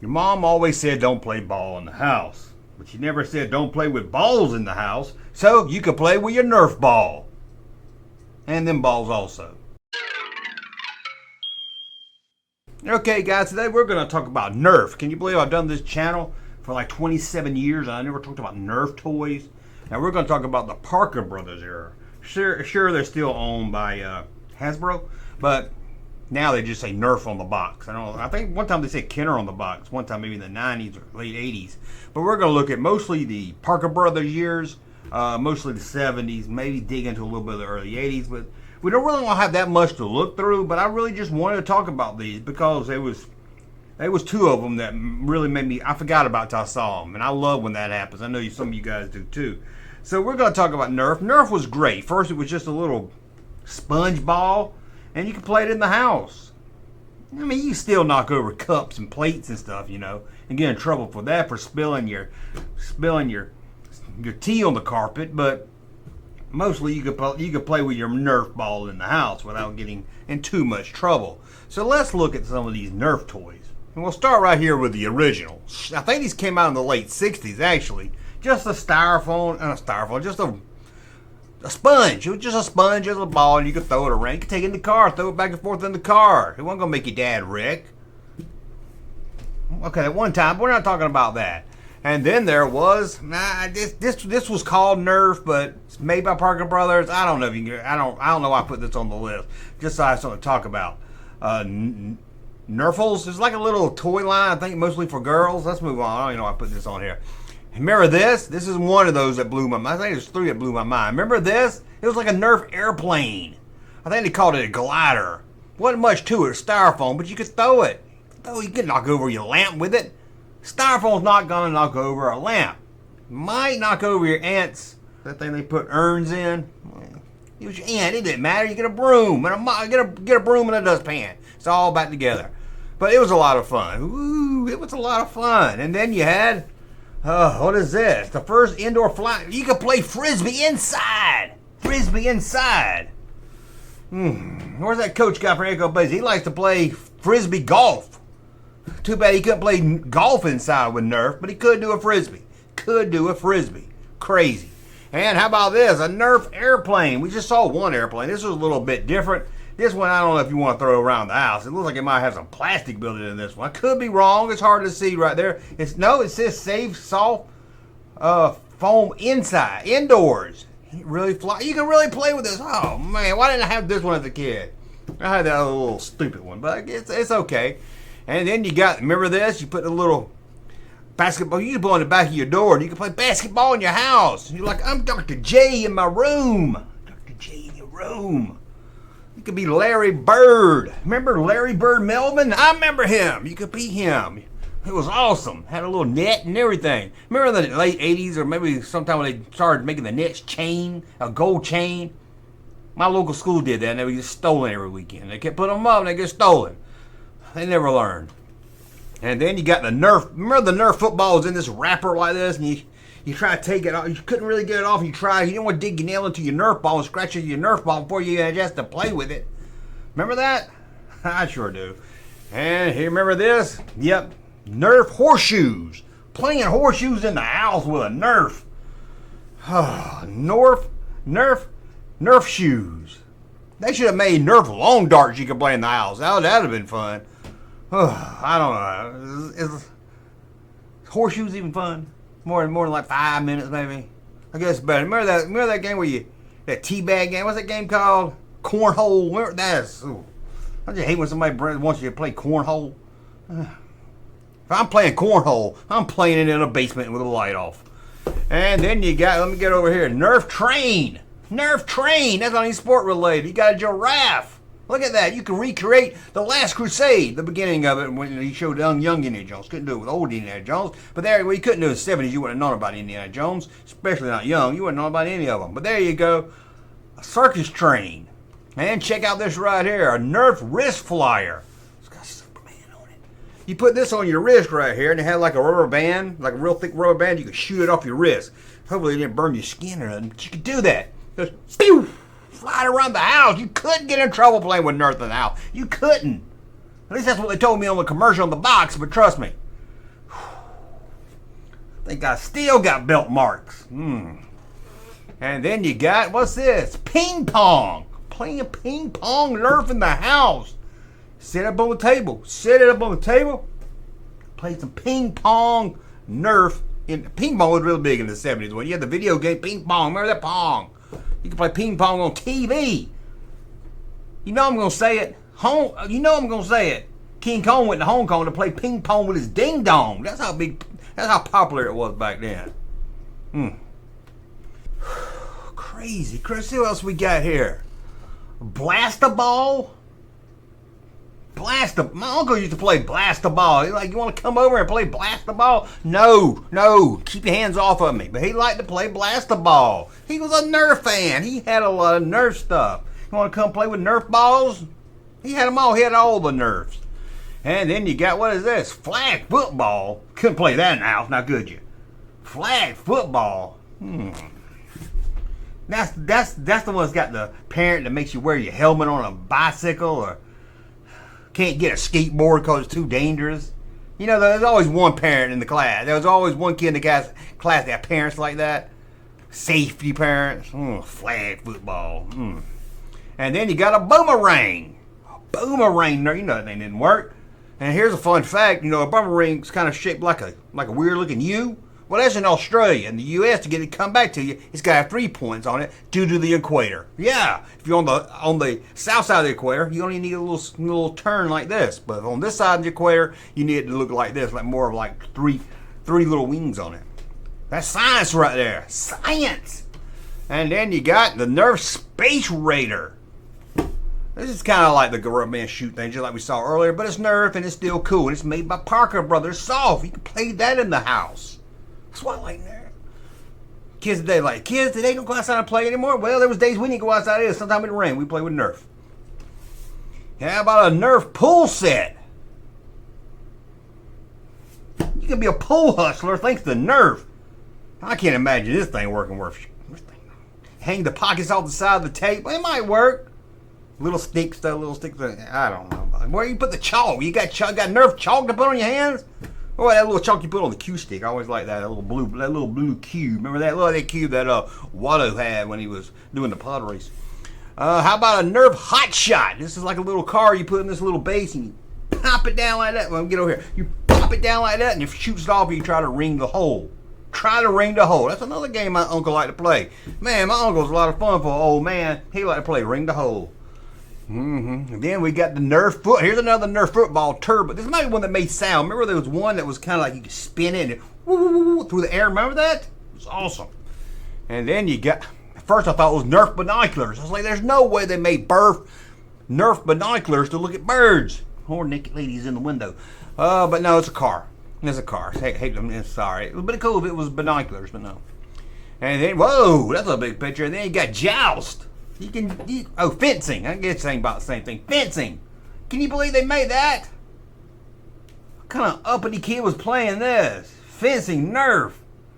Your mom always said don't play ball in the house, but she never said don't play with balls in the house, so you could play with your Nerf ball. And them balls also. Okay guys, today we're going to talk about Nerf. Can you believe I've done this channel for like 27 years and I never talked about Nerf toys? Now we're going to talk about the Parker Brothers era. Sure they're still owned by Hasbro, but now they just say Nerf on the box. I think one time they said Kenner on the box, one time maybe in the 90s or late 80s. But we're going to look at mostly the Parker Brothers years, mostly the 70s, maybe dig into a little bit of the early 80s, but we don't really want to have that much to look through. But I really just wanted to talk about these because there was two of them that really made me, I forgot about till I saw them, and I love when that happens. I know some of you guys do too. So we're going to talk about Nerf. Nerf was great. First it was just a little sponge ball, and you could play it in the house. I mean, you still knock over cups and plates and stuff, you know, and get in trouble for that, for spilling your tea on the carpet. But mostly you could play with your Nerf ball in the house without getting in too much trouble. So let's look at some of these Nerf toys. And we'll start right here with the original. I think these came out in the late 60s, actually. Just a styrofoam, just a sponge. It was just a sponge, just a ball, and you could throw it around. You could take it in the car, throw it back and forth in the car. It wasn't going to make your dad wreck. Okay, at one time, we're not talking about that. And then there was, this was called Nerf, but it's made by Parker Brothers. I don't know if you can, I don't know why I put this on the list. Just so I have something to talk about. Nerfles is like a little toy line, I think mostly for girls. Let's move on. I don't even know why I put this on here. Remember this? This is one of those that blew my mind. I think there's three that blew my mind. Remember this? It was like a Nerf airplane. I think they called it a glider. Wasn't much to it, styrofoam, but you could throw it. You could knock over your lamp with it. Styrofoam's not gonna knock over a lamp. Might knock over your ants. That thing they put urns in. It was your ant. It didn't matter. You get a broom and get a broom and a dustpan. It's all back together. But it was a lot of fun. Ooh, it was a lot of fun. And then you had, what is this? The first indoor flat. You could play frisbee inside. Frisbee inside. Where's that coach guy from Echo Base? He likes to play frisbee golf. Too bad he couldn't play golf inside with Nerf, but he could do a frisbee. Crazy. And how about this? A Nerf airplane. We just saw one airplane. This was a little bit different. This one, I don't know if you want to throw around the house. It looks like it might have some plastic built in this one. I could be wrong. It's hard to see right there. It says safe, soft foam inside, indoors. Really fly. You can really play with this. Oh man, why didn't I have this one as a kid? I had that other little stupid one, but it's okay. And then you got, remember this? You put a little basketball, you can put on the back of your door, and you can play basketball in your house. You're like, I'm Dr. J in my room. Dr. J in your room. You could be Larry Bird. Remember Larry Bird Melvin? I remember him. You could be him. It was awesome. Had a little net and everything. Remember in the late 80s, or maybe sometime when they started making the nets chain, a gold chain? My local school did that, and they would get stolen every weekend. They kept putting them up, and they get stolen. They never learned. And then you got the Nerf. Remember the Nerf football was in this wrapper like this, and you try to take it off. You couldn't really get it off. You didn't want to dig your nail into your Nerf ball and scratch your Nerf ball before you had just to play with it. Remember that? I sure do. And here, remember this? Yep, Nerf horseshoes. Playing horseshoes in the house with a Nerf. Nerf shoes. They should have made Nerf long darts you could play in the house. That would have been fun. I don't know. Is horseshoes even fun? More than like 5 minutes, maybe. I guess better. Remember that game where that teabag game? What's that game called? Cornhole. Remember that? I just hate when somebody wants you to play cornhole. If I'm playing cornhole, I'm playing it in a basement with the light off. And then you got, let me get over here, Nerf train. Nerf train. That's not any sport related. You got a giraffe. Look at that. You can recreate The Last Crusade, the beginning of it, when he showed young Indiana Jones. Couldn't do it with old Indiana Jones. But there, well, you couldn't do it in the 70s. You wouldn't have known about Indiana Jones, especially not young. You wouldn't know about any of them. But there you go. A circus train. And check out this right here. A Nerf wrist flyer. It's got Superman on it. You put this on your wrist right here, and it had like a rubber band, like a real thick rubber band. You could shoot it off your wrist. Hopefully it didn't burn your skin or nothing, but you could do that. Just, pew! Flying around the house. You couldn't get in trouble playing with Nerf in the house. You couldn't. At least that's what they told me on the commercial on the box, but trust me, think I still got belt marks. And then you got, what's this? Ping pong. Playing ping pong Nerf in the house. Set it up on the table. Set it up on the table. Play some ping pong Nerf. Ping pong was really big in the 70s when you had the video game ping pong. Remember that pong? You can play ping pong on TV. You know I'm going to say it. You know I'm going to say it. King Kong went to Hong Kong to play ping pong with his ding dong. That's how popular it was back then. Crazy. Chris, who else we got here? Blast-a-ball? My uncle used to play blast-a-ball. He's like, you want to come over and play blast-a-ball? No, keep your hands off of me. But he liked to play blast-a-ball. He was a Nerf fan. He had a lot of Nerf stuff. You want to come play with Nerf balls? He had them all. He had all the Nerfs. And then you got, what is this? Flag football. Couldn't play that in the house, now could you? Flag football. That's the one that's got the parent that makes you wear your helmet on a bicycle, or can't get a skateboard because it's too dangerous. You know, there's always one parent in the class. There was always one kid in the class that had parents like that. Safety parents. Flag football. And then you got a boomerang. Boomerang. You know that thing didn't work. And here's a fun fact. You know, a boomerang's kind of shaped like a weird looking U. Well, that's in Australia. In the U.S., to get it to come back to you, it's got to have 3 points on it due to the equator. Yeah, if you're on the south side of the equator, you only need a little turn like this. But on this side of the equator, you need it to look like this, like more of like three little wings on it. That's science right there. Science. And then you got the Nerf Space Raider. This is kind of like the Gorilla Man shoot thing, just like we saw earlier, but it's Nerf and it's still cool. And it's made by Parker Brothers Soft. You can play that in the house. That's why I like Nerf. Kids today don't go outside and play anymore. Well, there was days we didn't go outside either. Sometime in the rain, we play with Nerf. How about a Nerf pool set? You can be a pool hustler thanks to Nerf. I can't imagine this thing working worth. Hang the pockets off the side of the tape. It might work. Little sticks, I don't know. Where you put the chalk? You got Nerf chalk to put on your hands? Oh, that little chalk you put on the cue stick. I always like that. That little blue cube. Remember that? Look, that cube that Watto had when he was doing the pod race. How about a Nerf Hot Shot? This is like a little car you put in this little base and you pop it down like that. Well, get over here. You pop it down like that and it shoots it off and you try to ring the hole. Try to ring the hole. That's another game my uncle liked to play. Man, my uncle's a lot of fun for an old man. He liked to play ring the hole. And then we got the Nerf foot. Here's another Nerf football turbo. This might be one that made sound. Remember there was one that was kind of like you could spin it and woo, through the air. Remember that? It was awesome. And then you got, at first I thought it was Nerf binoculars. I was like, there's no way they made Nerf binoculars to look at birds. Or naked ladies in the window. But no, it's a car. It's a car. Sorry. It would have been cool if it was binoculars, but no. And then, whoa, that's a big picture. And then you got Joust. Fencing. I guess saying about the same thing. Fencing. Can you believe they made that? What kind of uppity kid was playing this? Fencing, Nerf.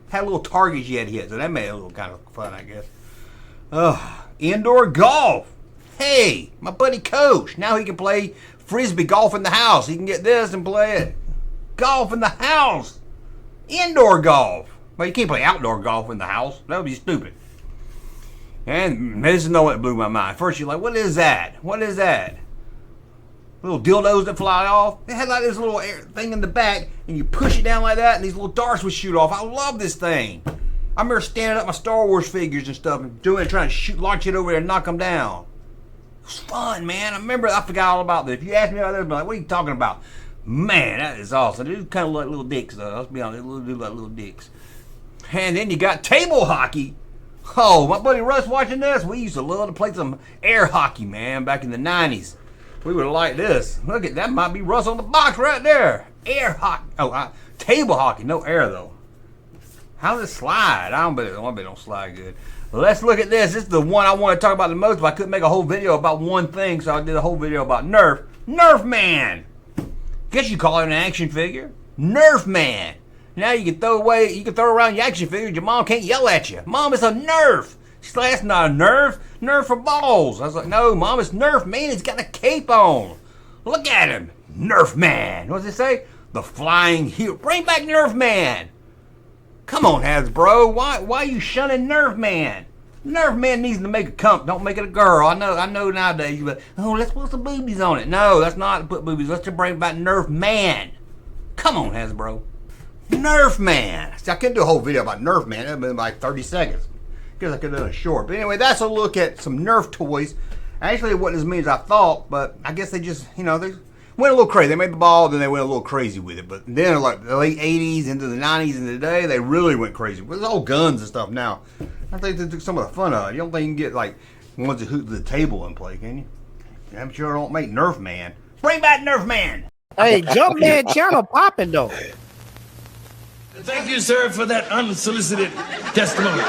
Had little targets you had to hit, so that made it a little kind of fun, I guess. Indoor golf. Hey, my buddy Coach. Now he can play frisbee golf in the house. He can get this and play it. Golf in the house. Indoor golf. Well, you can't play outdoor golf in the house. That would be stupid. And this is the one that blew my mind. First, you're like, what is that? What is that? Little dildos that fly off. They had like this little thing in the back, and you push it down like that, and these little darts would shoot off. I love this thing. I remember standing up my Star Wars figures and stuff, and doing it, trying to launch it over there and knock them down. It was fun, man. I forgot all about this. If you asked me about this, I'd be like, what are you talking about? Man, that is awesome. They do kind of look like little dicks, though. Let's be honest, they do like little dicks. And then you got table hockey. Oh, my buddy Russ watching this. We used to love to play some air hockey, man, back in the 90s. We would like this. Look at that. Might be Russ on the box right there. Air hockey. Table hockey. No air, though. How does it slide? I bet it don't slide good. Let's look at this. This is the one I want to talk about the most, but I couldn't make a whole video about one thing, so I did a whole video about Nerf. Nerf Man. Guess you call it an action figure. Nerf Man. Now you can throw around your action figures. Your mom can't yell at you. Mom, it's a Nerf. She's like, that's not a Nerf. Nerf for balls. I was like, no, Mom, it's Nerf Man. He's got a cape on. Look at him. Nerf Man. What does it say? The flying hero. Bring back Nerf Man. Come on, Hasbro. Why are you shunning Nerf Man? Nerf Man needs to make a comp. Don't make it a girl. I know nowadays. But let's put some boobies on it. No, that's not put boobies. Let's just bring back Nerf Man. Come on, Hasbro. Nerf Man. See, I couldn't do a whole video about Nerf Man. It'd been like 30 seconds. Because I could have done a short. But anyway, that's a look at some Nerf toys. Actually, it wasn't as many as I thought, but I guess they just, they went a little crazy. They made the ball, then they went a little crazy with it. But then, like the late 80s into the 90s and today, they really went crazy. It's all guns and stuff now. I think they took some of the fun out of it. You don't think you can get, like, ones that hoot to the table and play, can you? I'm sure don't make Nerf Man. Bring back Nerf Man! Hey, Junkman channel popping, though. Thank you, sir, for that unsolicited testimony.